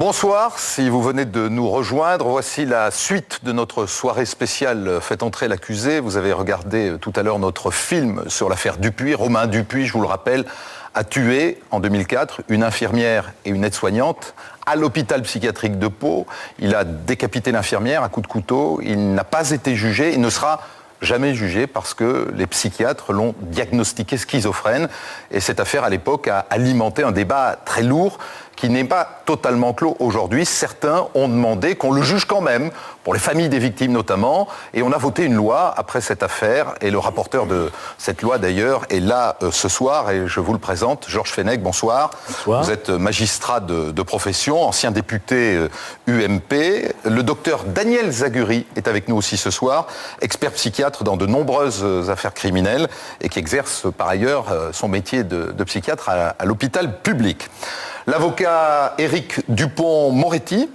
Bonsoir, si vous venez de nous rejoindre, voici la suite de notre soirée spéciale Faites entrer l'accusé. Vous avez regardé tout à l'heure notre film sur l'affaire Dupuis. Romain Dupuis, je vous le rappelle, a tué en 2004 une infirmière et une aide-soignante à l'hôpital psychiatrique de Pau. Il a décapité l'infirmière à coups de couteau. Il n'a pas été jugé, il ne sera jamais jugé parce que les psychiatres l'ont diagnostiqué schizophrène. Et cette affaire, à l'époque, a alimenté un débat très lourd qui n'est pas totalement clos aujourd'hui. Certains ont demandé qu'on le juge quand même, pour les familles des victimes notamment, et on a voté une loi après cette affaire, et le rapporteur de cette loi d'ailleurs est là ce soir, et je vous le présente, Georges Fenech, bonsoir. Bonsoir. Vous êtes magistrat de profession, ancien député UMP. Le docteur Daniel Zaguri est avec nous aussi ce soir, expert psychiatre dans de nombreuses affaires criminelles, et qui exerce par ailleurs son métier de psychiatre à l'hôpital public. L'avocat Éric Dupond-Moretti,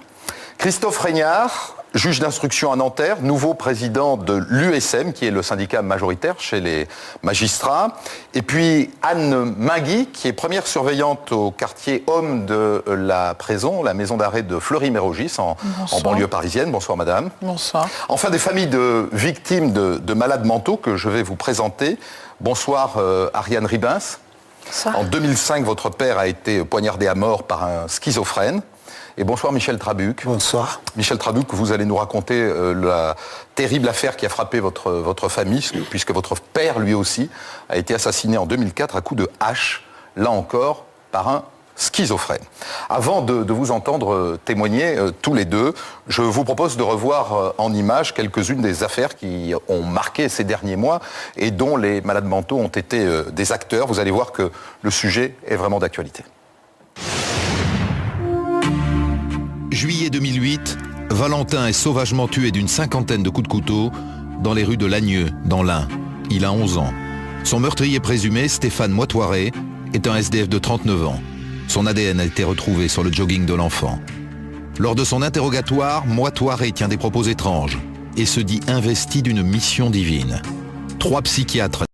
Christophe Régnard, juge d'instruction à Nanterre, nouveau président de l'USM, qui est le syndicat majoritaire chez les magistrats. Et puis Anne Mingui, qui est première surveillante au quartier homme de la prison, la maison d'arrêt de Fleury-Mérogis, en banlieue parisienne. Bonsoir madame. Bonsoir. Enfin, des familles de victimes de malades mentaux que je vais vous présenter. Bonsoir Ariane Ribens. Bonsoir. En 2005, votre père a été poignardé à mort par un schizophrène. Et bonsoir Michel Trabuc. Bonsoir. Michel Trabuc, vous allez nous raconter la terrible affaire qui a frappé votre famille, puisque votre père, lui aussi, a été assassiné en 2004 à coups de hache, là encore, par un schizophrène. Avant de vous entendre témoigner tous les deux, je vous propose de revoir en images quelques-unes des affaires qui ont marqué ces derniers mois et dont les malades mentaux ont été des acteurs. Vous allez voir que le sujet est vraiment d'actualité. Juillet 2008, Valentin est sauvagement tué d'une cinquantaine de coups de couteau dans les rues de Lagneux, dans l'Ain. Il a 11 ans. Son meurtrier présumé, Stéphane Moitoiré, est un SDF de 39 ans. Son ADN a été retrouvé sur le jogging de l'enfant. Lors de son interrogatoire, Moitoiré tient des propos étranges et se dit investi d'une mission divine. 3 psychiatres